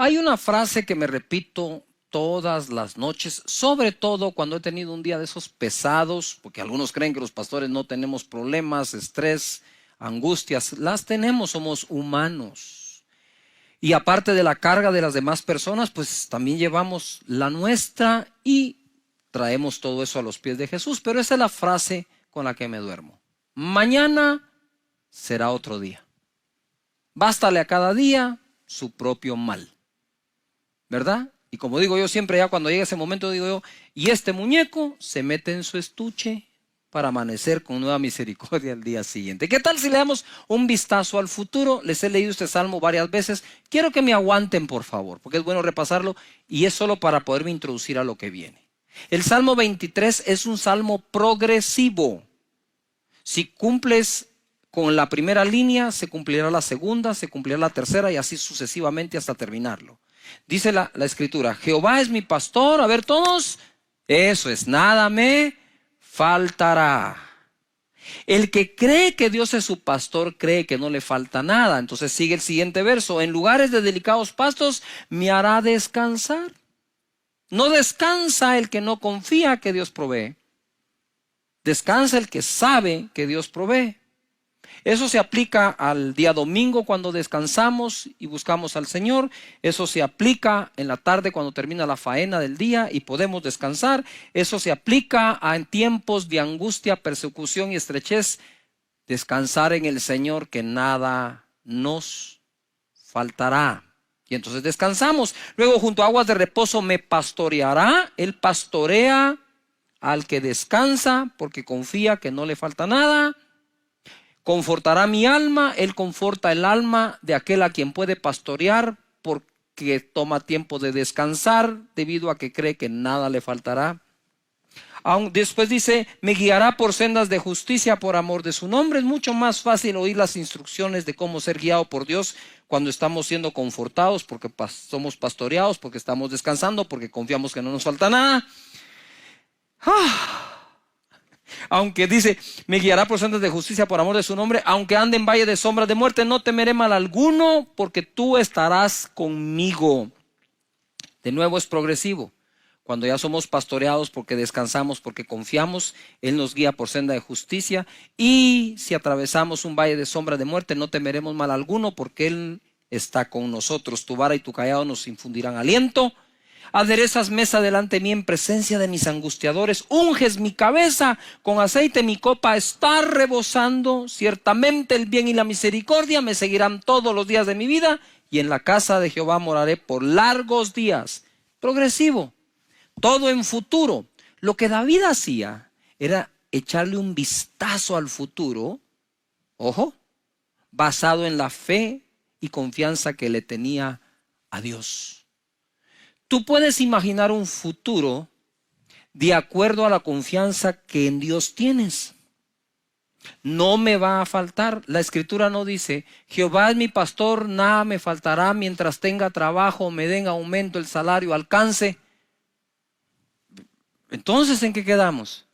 Hay una frase que me repito todas las noches, sobre todo cuando he tenido un día de esos pesados, porque algunos creen que los pastores no tenemos problemas, estrés, angustias. Las tenemos, somos humanos. Y aparte de la carga de las demás personas, pues también llevamos la nuestra y traemos todo eso a los pies de Jesús. Pero esa es la frase con la que me duermo. Mañana será otro día. Bástale a cada día su propio mal. ¿Verdad? Y como digo yo siempre, ya cuando llega ese momento, digo yo, y este muñeco se mete en su estuche para amanecer con nueva misericordia el día siguiente. ¿Qué tal si le damos un vistazo al futuro? Les he leído este salmo varias veces. Quiero que me aguanten, por favor, porque es bueno repasarlo y es solo para poderme introducir a lo que viene. El Salmo 23 es un salmo progresivo. Si cumples con la primera línea, se cumplirá la segunda, se cumplirá la tercera y así sucesivamente hasta terminarlo. Dice la escritura, Jehová es mi pastor. A ver todos, eso es, nada me faltará. El que cree que Dios es su pastor, cree que no le falta nada. Entonces sigue el siguiente verso, en lugares de delicados pastos me hará descansar. No descansa el que no confía que Dios provee. Descansa el que sabe que Dios provee. Eso se aplica al día domingo cuando descansamos y buscamos al Señor. Eso se aplica en la tarde cuando termina la faena del día y podemos descansar. Eso se aplica en tiempos de angustia, persecución y estrechez. Descansar en el Señor, que nada nos faltará. Y entonces descansamos. Luego, junto a aguas de reposo me pastoreará. Él pastorea al que descansa porque confía que no le falta nada. Confortará mi alma, Él conforta el alma de aquel a quien puede pastorear porque toma tiempo de descansar debido a que cree que nada le faltará. Después dice, me guiará por sendas de justicia por amor de su nombre. Es mucho más fácil oír las instrucciones de cómo ser guiado por Dios cuando estamos siendo confortados, porque somos pastoreados, porque estamos descansando, porque confiamos que no nos falta nada. Aunque dice, me guiará por sendas de justicia por amor de su nombre, aunque ande en valle de sombras de muerte, no temeré mal alguno, porque tú estarás conmigo. De nuevo es progresivo. Cuando ya somos pastoreados porque descansamos, porque confiamos, Él nos guía por senda de justicia. Y si atravesamos un valle de sombra de muerte, no temeremos mal alguno, porque Él está con nosotros. Tu vara y tu cayado nos infundirán aliento. Aderezas mesa delante de mí en presencia de mis angustiadores. Unges mi cabeza con aceite, mi copa está rebosando. Ciertamente el bien y la misericordia me seguirán todos los días de mi vida, y en la casa de Jehová moraré por largos días. Progresivo, todo en futuro. Lo que David hacía era echarle un vistazo al futuro, ojo, basado en la fe y confianza que le tenía a Dios. Tú puedes imaginar un futuro de acuerdo a la confianza que en Dios tienes. No me va a faltar. La escritura no dice, Jehová es mi pastor, nada me faltará mientras tenga trabajo, me den aumento, el salario alcance. Entonces, ¿en qué quedamos?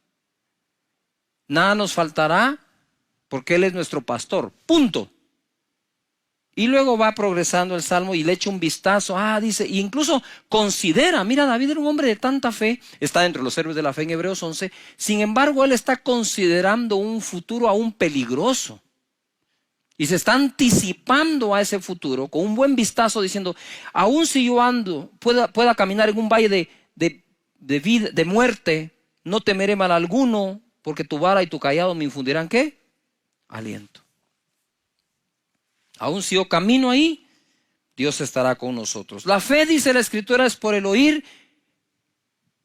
Nada nos faltará porque Él es nuestro pastor. Punto. Y luego va progresando el salmo y le echa un vistazo. Dice, e incluso considera, mira, David era un hombre de tanta fe, está entre los héroes de la fe en Hebreos 11. Sin embargo, él está considerando un futuro aún peligroso. Y se está anticipando a ese futuro con un buen vistazo diciendo, aún si yo pueda caminar en un valle de muerte, no temeré mal alguno, porque tu vara y tu cayado me infundirán, ¿qué? Aliento. Aún si yo camino ahí, Dios estará con nosotros. La fe, dice la escritura, es por el oír,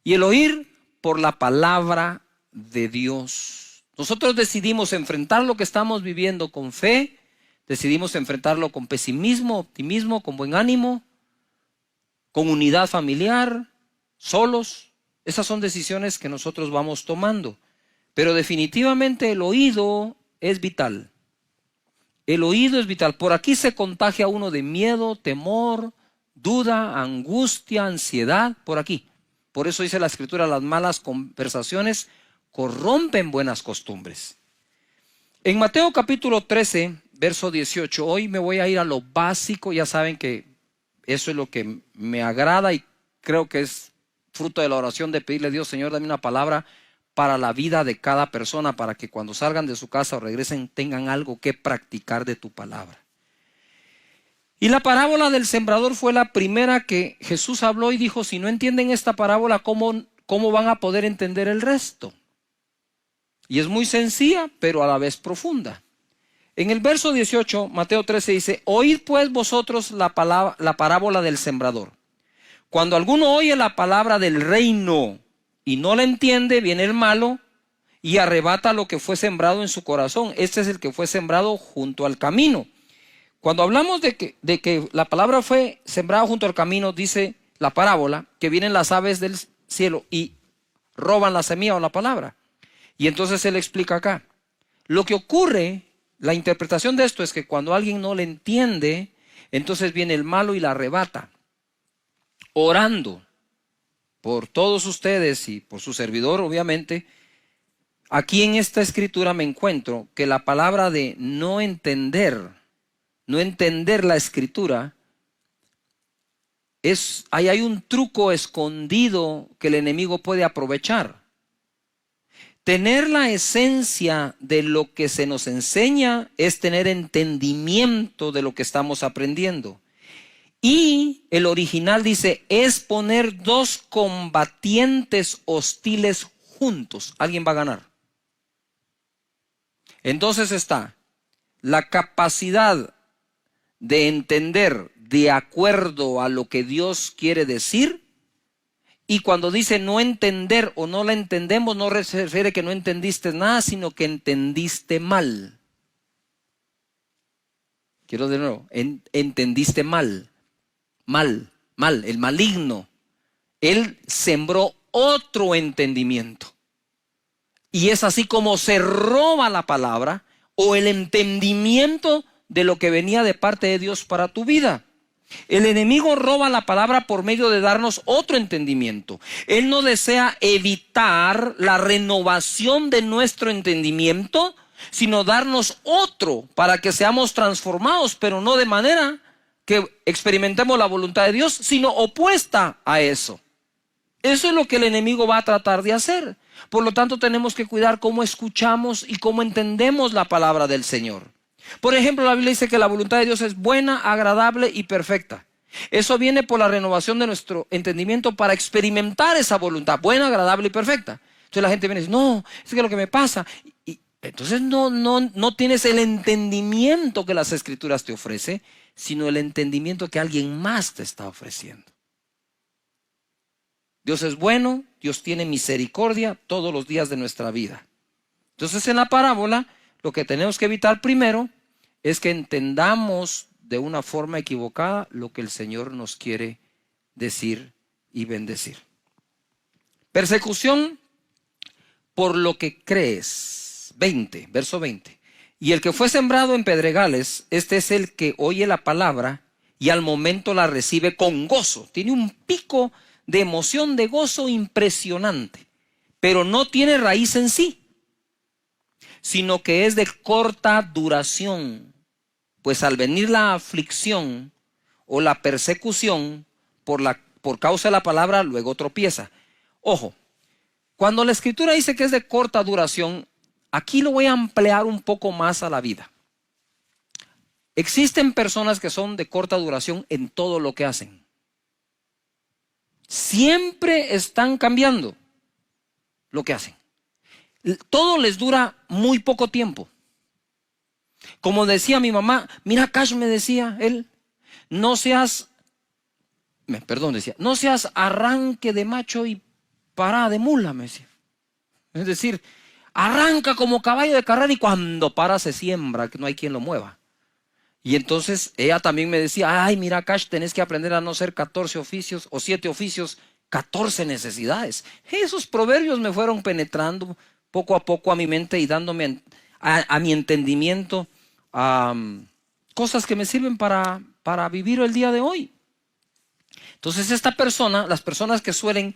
y el oír por la palabra de Dios. Nosotros decidimos enfrentar lo que estamos viviendo con fe, decidimos enfrentarlo con pesimismo, optimismo, con buen ánimo, con unidad familiar, solos. Esas son decisiones que nosotros vamos tomando. Pero definitivamente el oído es vital. El oído es vital. Por aquí se contagia uno de miedo, temor, duda, angustia, ansiedad. Por aquí. Por eso dice la escritura, las malas conversaciones corrompen buenas costumbres. En Mateo capítulo 13, verso 18, hoy me voy a ir a lo básico. Ya saben que Eso es lo que me agrada y creo que es fruto de la oración de pedirle a Dios, Señor, dame una palabra para la vida de cada persona, para que cuando salgan de su casa o regresen tengan algo que practicar de tu palabra. Y la parábola del sembrador fue la primera que Jesús habló y dijo, si no entienden esta parábola, ¿cómo van a poder entender el resto? Y es muy sencilla, pero a la vez profunda. En el verso 18, Mateo 13 dice, oíd pues vosotros la parábola del sembrador. Cuando alguno oye la palabra del reino y no la entiende, viene el malo y arrebata lo que fue sembrado en su corazón. Este es el que fue sembrado junto al camino. Cuando hablamos de que la palabra fue sembrada junto al camino, dice la parábola, que vienen las aves del cielo y roban la semilla o la palabra. Y entonces él explica acá. Lo que ocurre, la interpretación de esto es que cuando alguien no le entiende, entonces viene el malo y la arrebata. Orando por todos ustedes y por su servidor, obviamente, aquí en esta escritura me encuentro que la palabra de no entender la escritura, ahí hay un truco escondido que el enemigo puede aprovechar. Tener la esencia de lo que se nos enseña es tener entendimiento de lo que estamos aprendiendo. Y el original dice, es poner dos combatientes hostiles juntos. Alguien va a ganar. Entonces está la capacidad de entender de acuerdo a lo que Dios quiere decir. Y cuando dice no entender o no la entendemos, no se refiere que no entendiste nada, sino que entendiste mal. Quiero de nuevo, entendiste mal. Mal, el maligno. Él sembró otro entendimiento. Y es así como se roba la palabra o el entendimiento de lo que venía de parte de Dios para tu vida. El enemigo roba la palabra por medio de darnos otro entendimiento. Él no desea evitar la renovación de nuestro entendimiento, sino darnos otro para que seamos transformados, pero no de manera que experimentemos la voluntad de Dios, sino opuesta a eso. Eso es lo que el enemigo va a tratar de hacer. Por lo tanto, tenemos que cuidar cómo escuchamos y cómo entendemos la palabra del Señor. Por ejemplo, la Biblia dice que la voluntad de Dios es buena, agradable y perfecta. Eso viene por la renovación de nuestro entendimiento para experimentar esa voluntad buena, agradable y perfecta. Entonces la gente viene y dice, no, es que lo que me pasa. Y entonces no tienes el entendimiento que las Escrituras te ofrecen, sino el entendimiento que alguien más te está ofreciendo. Dios es bueno, Dios tiene misericordia todos los días de nuestra vida. Entonces en la parábola lo que tenemos que evitar primero es que entendamos de una forma equivocada lo que el Señor nos quiere decir y bendecir. Persecución por lo que crees. 20, verso 20. Y el que fue sembrado en pedregales, este es el que oye la palabra y al momento la recibe con gozo. Tiene un pico de emoción, de gozo impresionante, pero no tiene raíz en sí, sino que es de corta duración. Pues al venir la aflicción o la persecución por causa de la palabra, luego tropieza. Ojo, cuando la Escritura dice que es de corta duración, aquí lo voy a ampliar un poco más a la vida. Existen personas que son de corta duración en todo lo que hacen. Siempre están cambiando lo que hacen. Todo les dura muy poco tiempo. Como decía mi mamá, mira, Cash, me decía él, no seas arranque de macho y parada de mula, me decía. Es decir, arranca como caballo de carrera y cuando para se siembra, que no hay quien lo mueva. Y entonces ella también me decía, ay, mira, Cash, tenés que aprender a no ser 14 oficios o 7 oficios, 14 necesidades. Esos proverbios me fueron penetrando poco a poco a mi mente y dándome a mi entendimiento cosas que me sirven para vivir el día de hoy. Entonces las personas que suelen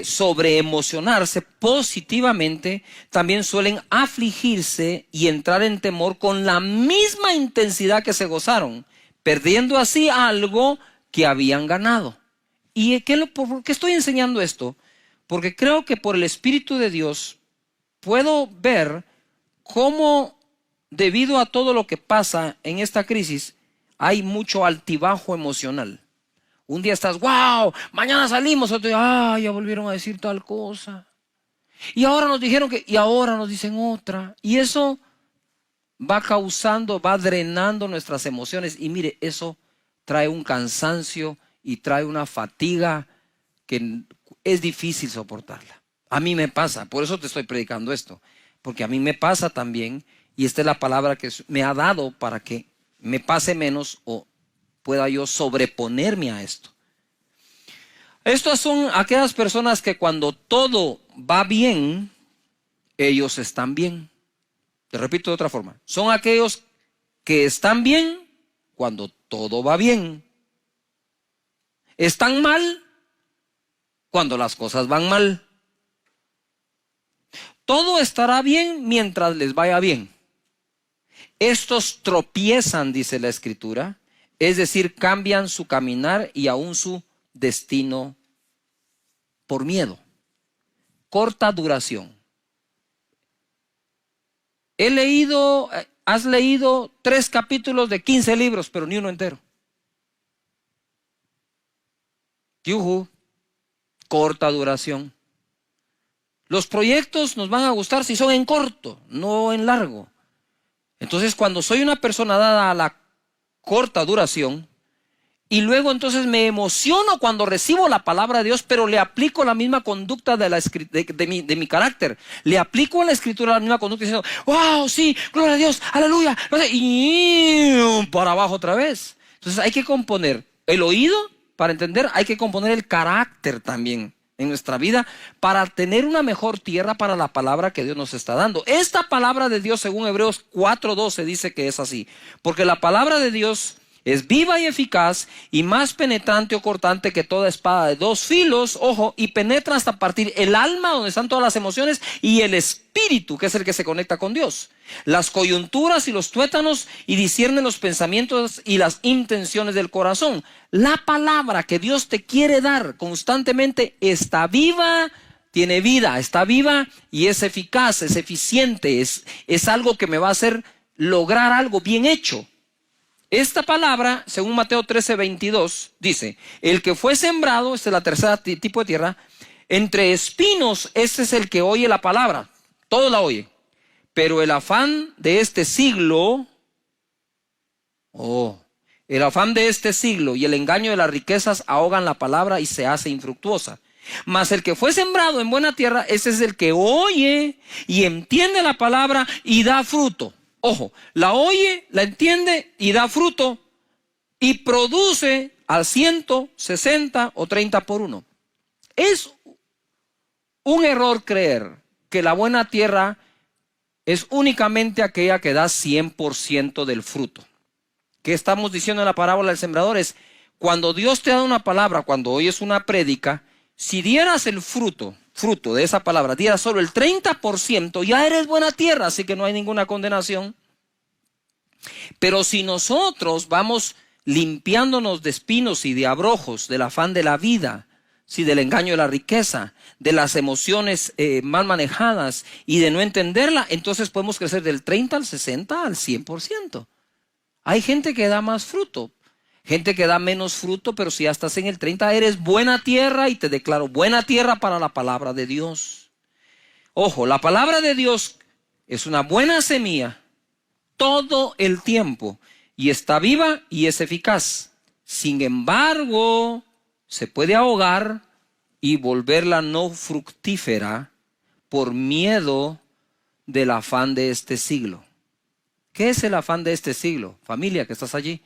sobreemocionarse positivamente, también suelen afligirse y entrar en temor con la misma intensidad que se gozaron, perdiendo así algo que habían ganado. ¿Y por qué estoy enseñando esto? Porque creo que por el Espíritu de Dios puedo ver cómo, debido a todo lo que pasa en esta crisis, hay mucho altibajo emocional. Un día estás, wow, mañana salimos, otro día, ya volvieron a decir tal cosa. Y ahora nos dijeron y ahora nos dicen otra. Y eso va drenando nuestras emociones. Y mire, eso trae un cansancio y trae una fatiga que es difícil soportarla. A mí me pasa, por eso te estoy predicando esto. Porque a mí me pasa también, y esta es la palabra que me ha dado para que me pase menos o pueda yo sobreponerme a esto. Estas son aquellas personas que cuando todo va bien, ellos están bien. Te repito de otra forma. Son aquellos que están bien cuando todo va bien. Están mal cuando las cosas van mal. Todo estará bien mientras les vaya bien. Estos tropiezan, dice la Escritura, es decir, cambian su caminar y aún su destino por miedo. Corta duración. Has leído 3 capítulos de 15 libros, pero ni uno entero. Yuhu, corta duración. Los proyectos nos van a gustar si son en corto, no en largo. Entonces, cuando soy una persona dada a la corta duración, y luego entonces me emociono cuando recibo la palabra de Dios, pero le aplico la misma conducta de mi carácter. Le aplico a la Escritura la misma conducta diciendo, wow, sí, gloria a Dios, aleluya. Y para abajo otra vez. Entonces hay que componer el oído para entender, hay que componer el carácter también en nuestra vida para tener una mejor tierra para la palabra que Dios nos está dando. Esta palabra de Dios, según Hebreos 4:12, dice que es así. Porque la palabra de Dios es viva y eficaz y más penetrante o cortante que toda espada de 2 filos, ojo, y penetra hasta partir el alma, donde están todas las emociones, y el espíritu, que es el que se conecta con Dios, las coyunturas y los tuétanos, y discierne los pensamientos y las intenciones del corazón. La palabra que Dios te quiere dar constantemente está viva, tiene vida, está viva y es eficaz, es eficiente, es algo que me va a hacer lograr algo bien hecho. Esta palabra, según Mateo 13:22, dice, el que fue sembrado, esta es la tercera tipo de tierra, entre espinos, este es el que oye la palabra, todo la oye, pero el afán de este siglo, el afán de este siglo y el engaño de las riquezas ahogan la palabra y se hace infructuosa. Mas el que fue sembrado en buena tierra, ese es el que oye y entiende la palabra y da fruto. Ojo, la oye, la entiende y da fruto y produce al 100, 60 o 30 por 1. Es un error creer que la buena tierra es únicamente aquella que da 100% del fruto. ¿Qué estamos diciendo en la parábola del sembrador? Es cuando Dios te da una palabra, cuando oyes una prédica, si dieras el fruto de esa palabra, dieras solo el 30%, ya eres buena tierra, así que no hay ninguna condenación. Pero si nosotros vamos limpiándonos de espinos y de abrojos, del afán de la vida, del engaño de la riqueza, de las emociones mal manejadas y de no entenderla, entonces podemos crecer del 30 al 60 al 100%. Hay gente que da más fruto, gente que da menos fruto, pero si ya estás en el 30, eres buena tierra y te declaro buena tierra para la palabra de Dios. Ojo, la palabra de Dios es una buena semilla todo el tiempo y está viva y es eficaz. Sin embargo, se puede ahogar y volverla no fructífera por miedo del afán de este siglo. ¿Qué es el afán de este siglo? Familia que estás allí.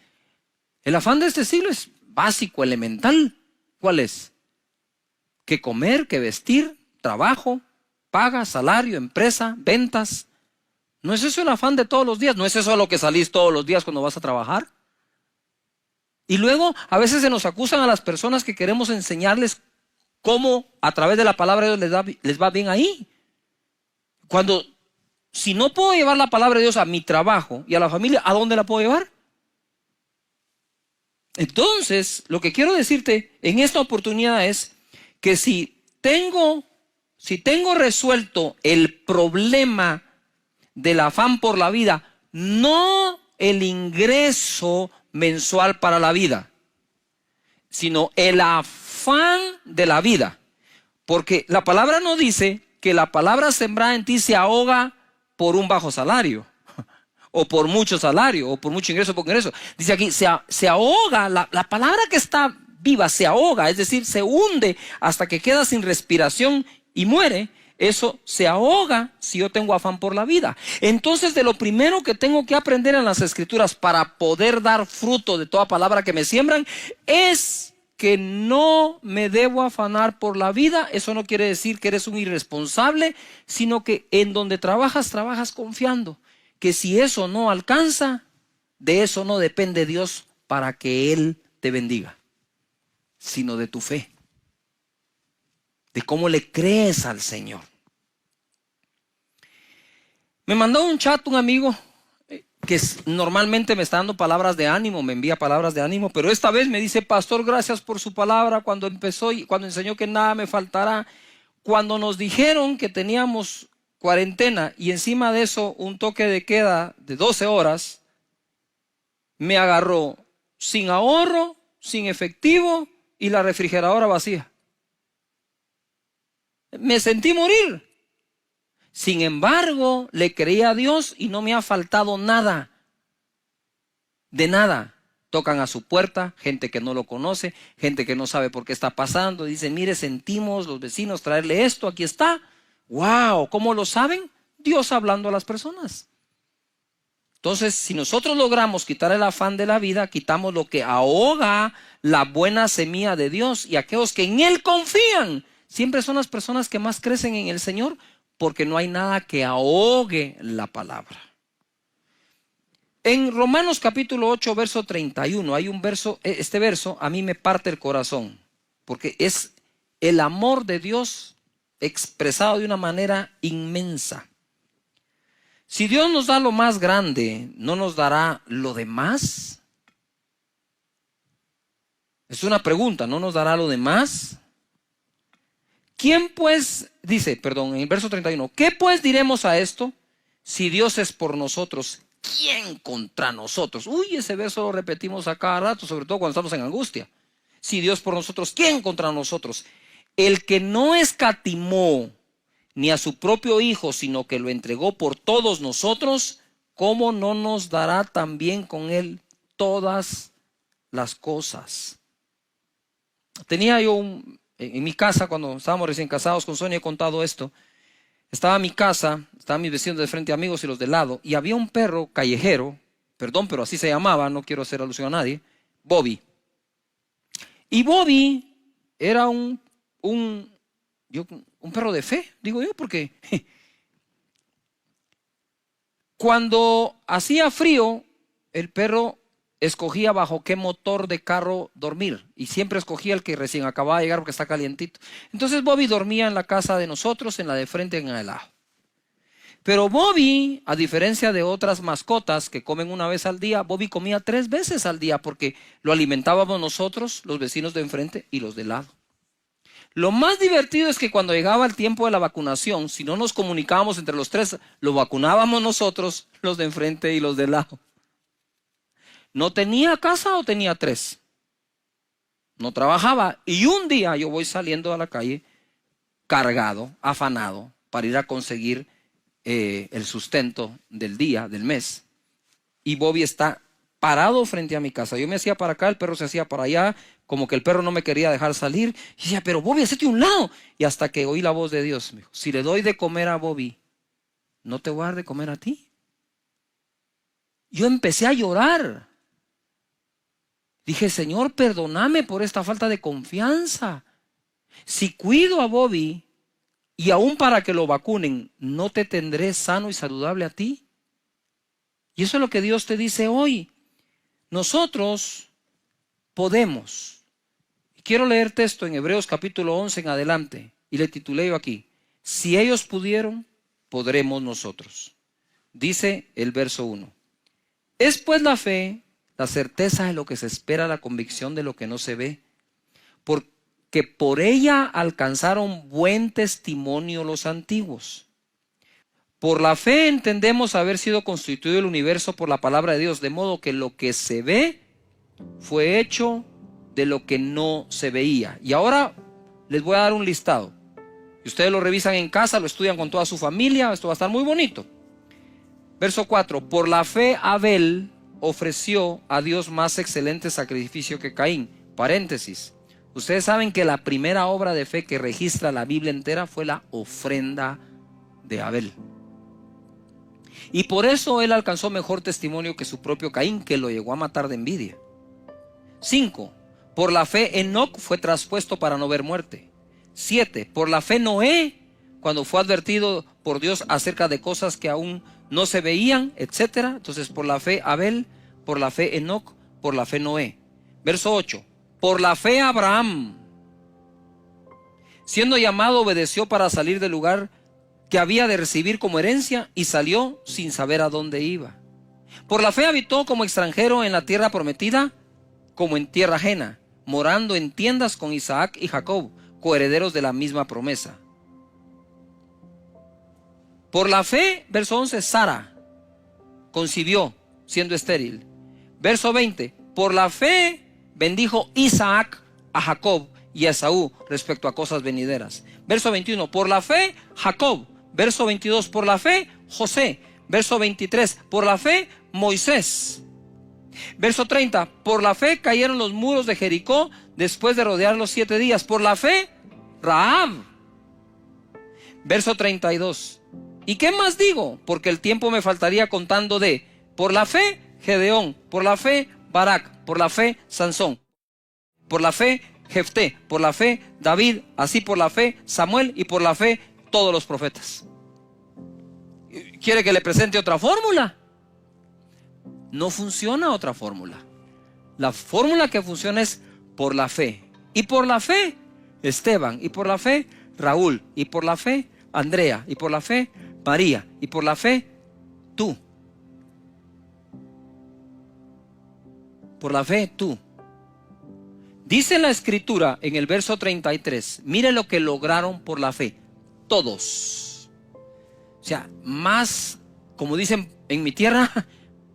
El afán de este siglo es básico, elemental. ¿Cuál es? ¿Qué comer, qué vestir, trabajo, paga, salario, empresa, ventas? ¿No es eso el afán de todos los días? ¿No es eso a lo que salís todos los días cuando vas a trabajar? Y luego a veces se nos acusan a las personas que queremos enseñarles cómo a través de la palabra de Dios les va bien ahí. Si no puedo llevar la palabra de Dios a mi trabajo y a la familia, ¿a dónde la puedo llevar? Entonces, lo que quiero decirte en esta oportunidad es que si tengo resuelto el problema del afán por la vida, no el ingreso mensual para la vida, sino el afán de la vida. Porque la palabra no dice que la palabra sembrada en ti se ahoga por un bajo salario, o por mucho salario, o por mucho ingreso, o poco ingreso. Dice aquí, se ahoga, la palabra que está viva se ahoga, es decir, se hunde hasta que queda sin respiración y muere. Eso se ahoga si yo tengo afán por la vida. Entonces, de lo primero que tengo que aprender en las Escrituras para poder dar fruto de toda palabra que me siembran es que no me debo afanar por la vida. Eso no quiere decir que eres un irresponsable, sino que en donde trabajas, trabajas confiando que si eso no alcanza, de eso no depende Dios para que Él te bendiga, sino de tu fe, de cómo le crees al Señor. Me mandó un chat un amigo que normalmente me está dando palabras de ánimo, me envía palabras de ánimo, pero esta vez me dice: pastor, gracias por su palabra cuando empezó y cuando enseñó que nada me faltará. Cuando nos dijeron que teníamos cuarentena y encima de eso un toque de queda de 12 horas, me agarró sin ahorro, sin efectivo y la refrigeradora vacía. Me sentí morir. Sin embargo, le creí a Dios y no me ha faltado nada. De nada. Tocan a su puerta, gente que no lo conoce, gente que no sabe por qué está pasando. Dicen: mire, sentimos los vecinos traerle esto, aquí está. ¡Wow! ¿Cómo lo saben? Dios hablando a las personas. Entonces, si nosotros logramos quitar el afán de la vida, quitamos lo que ahoga la buena semilla de Dios. Y aquellos que en Él confían, siempre son las personas que más crecen en el Señor, porque no hay nada que ahogue la palabra. En Romanos capítulo 8, verso 31, hay un verso, este verso a mí me parte el corazón, porque es el amor de Dios expresado de una manera inmensa. Si Dios nos da lo más grande, ¿no nos dará lo demás? Es una pregunta, ¿no nos dará lo demás? ¿Quién pues, dice, en el verso 31, ¿qué pues diremos a esto? Si Dios es por nosotros, ¿quién contra nosotros? Uy, ese verso lo repetimos a cada rato, sobre todo cuando estamos en angustia. Si Dios por nosotros, ¿quién contra nosotros? El que no escatimó ni a su propio Hijo, sino que lo entregó por todos nosotros, ¿cómo no nos dará también con Él todas las cosas? Tenía yo en mi casa, cuando estábamos recién casados con Sonia, he contado esto. Estaba en mi casa, estaban mis vecinos de frente, amigos, y los de lado, y había un perro callejero, pero así se llamaba, no quiero hacer alusión a nadie, Bobby. Y Bobby era un perro de fe, digo yo, porque cuando hacía frío, el perro escogía bajo qué motor de carro dormir, y siempre escogía el que recién acababa de llegar porque está calientito. Entonces Bobby dormía en la casa de nosotros, en la de frente, en el lado. Pero Bobby, a diferencia de otras mascotas que comen una vez al día, Bobby comía 3 veces al día porque lo alimentábamos nosotros, los vecinos de enfrente y los de lado. Lo más divertido es que cuando llegaba el tiempo de la vacunación, si no nos comunicábamos entre los 3, lo vacunábamos nosotros, los de enfrente y los de lado. ¿No tenía casa o tenía 3? No trabajaba. Y un día yo voy saliendo a la calle cargado, afanado, para ir a conseguir el sustento del día, del mes. Y Bobby está parado frente a mi casa. Yo me hacía para acá, el perro se hacía para allá, como que el perro no me quería dejar salir. Y decía: pero Bobby, hacete un lado. Y hasta que oí la voz de Dios, me dijo: si le doy de comer a Bobby, ¿no te voy a dar de comer a ti? Yo empecé a llorar. Dije: Señor, perdóname por esta falta de confianza. Si cuido a Bobby y aún para que lo vacunen, ¿no te tendré sano y saludable a ti? Y eso es lo que Dios te dice hoy. Nosotros podemos. Quiero leer texto en Hebreos capítulo 11 en adelante, y le titulé yo aquí: si ellos pudieron, podremos nosotros. Dice el verso 1: es pues la fe la certeza de lo que se espera, la convicción de lo que no se ve. Porque por ella alcanzaron buen testimonio los antiguos. Por la fe entendemos haber sido constituido el universo por la palabra de Dios, de modo que lo que se ve fue hecho de lo que no se veía. Y ahora les voy a dar un listado. Y ustedes lo revisan en casa, lo estudian con toda su familia, esto va a estar muy bonito. Verso 4, por la fe Abel ofreció a Dios más excelente sacrificio que Caín. Paréntesis, ustedes saben que la primera obra de fe que registra la Biblia entera fue la ofrenda de Abel. Y por eso él alcanzó mejor testimonio que su propio Caín, que lo llegó a matar de envidia. 5, por la fe Enoc fue traspuesto para no ver muerte. 7, por la fe Noé, cuando fue advertido por Dios acerca de cosas que aún no se veían, etc. Entonces por la fe Abel, por la fe Enoc, por la fe Noé. Verso 8, por la fe Abraham, siendo llamado, obedeció para salir del lugar que había de recibir como herencia y salió sin saber a dónde iba. Por la fe habitó como extranjero en la tierra prometida, como en tierra ajena, morando en tiendas con Isaac y Jacob, coherederos de la misma promesa. Por la fe, verso 11, Sara concibió siendo estéril. Verso 20, por la fe bendijo Isaac a Jacob y a Esaú respecto a cosas venideras. Verso 21, por la fe Jacob. Verso 22, por la fe José. Verso 23, por la fe Moisés. Verso 30, por la fe cayeron los muros de Jericó después de rodearlos 7 días. Por la fe Rahab. Verso 32, ¿y qué más digo? Porque el tiempo me faltaría contando de, por la fe Gedeón, por la fe Barak, por la fe Sansón, por la fe Jefté, por la fe David, así por la fe Samuel y por la fe todos los profetas. ¿Quiere que le presente otra fórmula? No funciona otra fórmula. La fórmula que funciona es por la fe. Y por la fe Esteban, y por la fe Raúl, y por la fe Andrea, y por la fe María, y por la fe tú. Por la fe tú. Dice la escritura en el verso 33, mire lo que lograron por la fe. Todos. O sea, más, como dicen en mi tierra,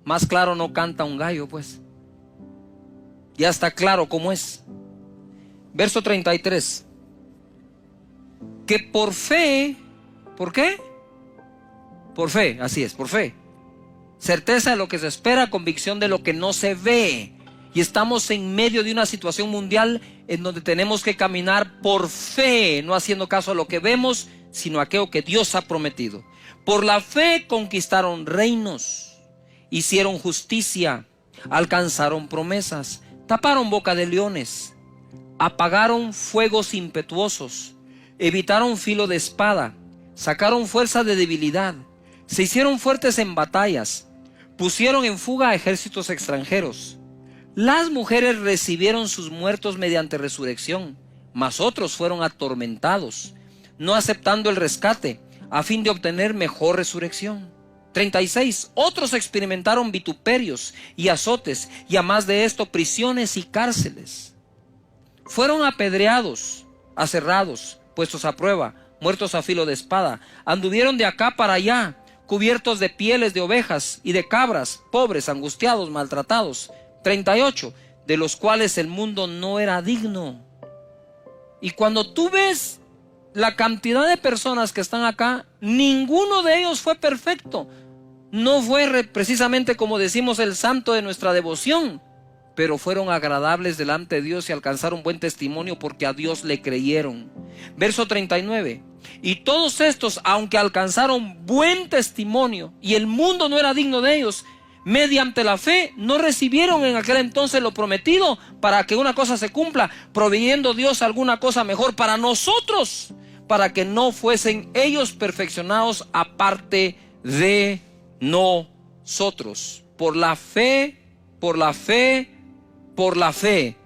más claro no canta un gallo, pues. Ya está claro cómo es. Verso 33. Que por fe, ¿por qué? Por fe, así es, por fe. Certeza de lo que se espera, convicción de lo que no se ve. Y estamos en medio de una situación mundial en donde tenemos que caminar por fe, no haciendo caso a lo que vemos, sino a aquello que Dios ha prometido. Por la fe conquistaron reinos, hicieron justicia, alcanzaron promesas, taparon boca de leones, apagaron fuegos impetuosos, evitaron filo de espada, sacaron fuerza de debilidad, se hicieron fuertes en batallas, pusieron en fuga a ejércitos extranjeros. Las mujeres recibieron sus muertos mediante resurrección, mas otros fueron atormentados, no aceptando el rescate, a fin de obtener mejor resurrección. 36. Otros experimentaron vituperios y azotes, y a más de esto, prisiones y cárceles. Fueron apedreados, aserrados, puestos a prueba, muertos a filo de espada. Anduvieron de acá para allá, cubiertos de pieles de ovejas y de cabras, pobres, angustiados, maltratados. 38. De los cuales el mundo no era digno. Y cuando tú ves la cantidad de personas que están acá, ninguno de ellos fue perfecto. No fue precisamente como decimos el santo de nuestra devoción, pero fueron agradables delante de Dios y alcanzaron buen testimonio porque a Dios le creyeron. Verso 39. Y todos estos, aunque alcanzaron buen testimonio y el mundo no era digno de ellos, mediante la fe no recibieron en aquel entonces lo prometido, para que una cosa se cumpla, proveyendo Dios alguna cosa mejor para nosotros, para que no fuesen ellos perfeccionados aparte de nosotros. Por la fe, por la fe, por la fe.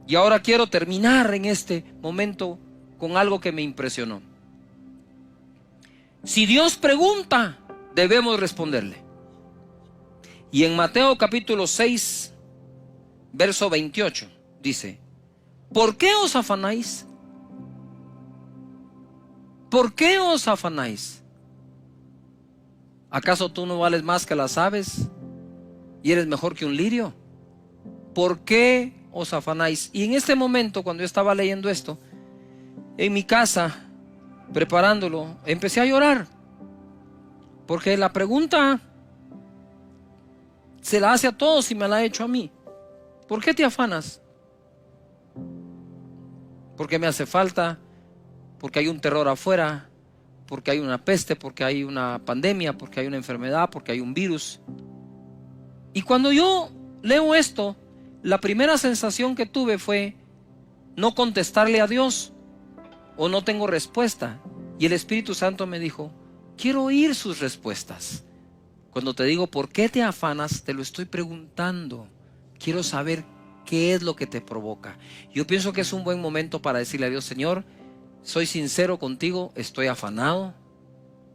Y ahora quiero terminar en este momento con algo que me impresionó. Si Dios pregunta, debemos responderle. Y en Mateo capítulo 6, verso 28, dice: ¿por qué os afanáis? ¿Por qué os afanáis? ¿Acaso tú no vales más que las aves y eres mejor que un lirio? ¿Por qué os afanáis? Y en este momento, cuando yo estaba leyendo esto, en mi casa, preparándolo, empecé a llorar, porque la pregunta se la hace a todos y me la ha hecho a mí. ¿Por qué te afanas? Porque me hace falta, porque hay un terror afuera, porque hay una peste, porque hay una pandemia, porque hay una enfermedad, porque hay un virus. Y cuando yo leo esto, la primera sensación que tuve fue no contestarle a Dios, o no tengo respuesta. Y el Espíritu Santo me dijo: quiero oír sus respuestas. Cuando te digo ¿por qué te afanas?, te lo estoy preguntando. Quiero saber qué es lo que te provoca. Yo pienso que es un buen momento para decirle a Dios: Señor, soy sincero contigo, estoy afanado,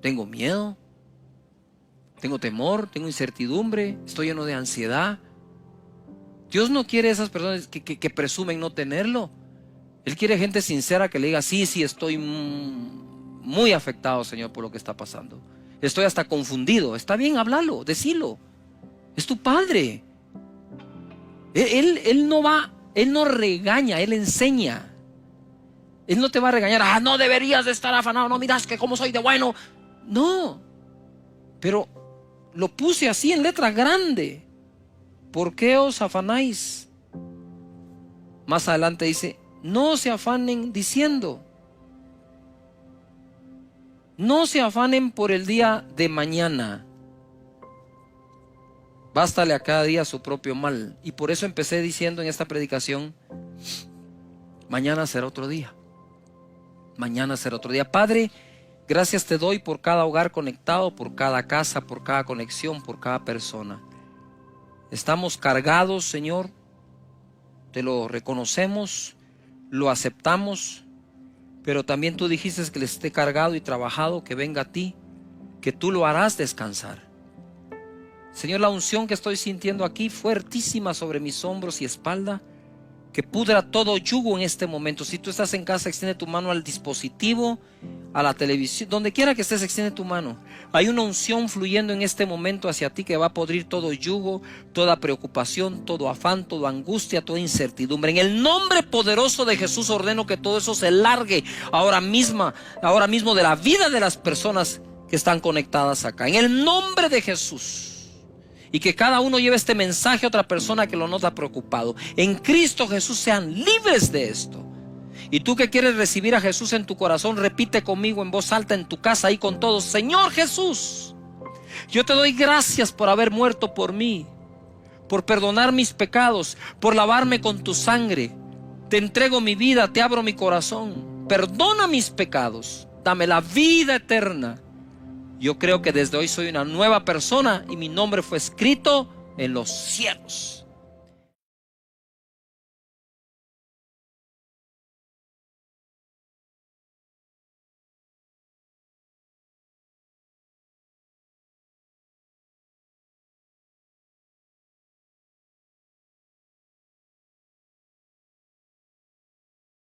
tengo miedo, tengo temor, tengo incertidumbre, estoy lleno de ansiedad. Dios no quiere esas personas que presumen no tenerlo. Él quiere gente sincera que le diga: sí, estoy muy afectado, Señor, por lo que está pasando. Estoy hasta confundido. Está bien, háblalo, decilo. Es tu Padre. Él no regaña, Él enseña. Él no te va a regañar: no deberías de estar afanado, no miras que cómo soy de bueno. No, pero lo puse así en letra grande. ¿Por qué os afanáis? Más adelante dice: no se afanen diciendo. No se afanen por el día de mañana. Bástale a cada día su propio mal. Y por eso empecé diciendo en esta predicación: mañana será otro día. Mañana será otro día. Padre, gracias te doy por cada hogar conectado, por cada casa, por cada conexión, por cada persona. Estamos cargados, Señor. Te lo reconocemos, lo aceptamos, pero también tú dijiste que le esté cargado y trabajado, que venga a ti, que tú lo harás descansar. Señor, la unción que estoy sintiendo aquí, fuertísima sobre mis hombros y espalda, que pudra todo yugo en este momento. Si tú estás en casa, extiende tu mano al dispositivo, a la televisión, donde quiera que estés, extiende tu mano. Hay una unción fluyendo en este momento hacia ti que va a podrir todo yugo, toda preocupación, todo afán, toda angustia, toda incertidumbre. En el nombre poderoso de Jesús ordeno que todo eso se largue ahora mismo de la vida de las personas que están conectadas acá. En el nombre de Jesús. Y que cada uno lleve este mensaje a otra persona que lo nota preocupado. En Cristo Jesús sean libres de esto. Y tú que quieres recibir a Jesús en tu corazón, repite conmigo en voz alta en tu casa, ahí con todos: Señor Jesús, yo te doy gracias por haber muerto por mí, por perdonar mis pecados, por lavarme con tu sangre. Te entrego mi vida, te abro mi corazón. Perdona mis pecados, dame la vida eterna. Yo creo que desde hoy soy una nueva persona y mi nombre fue escrito en los cielos.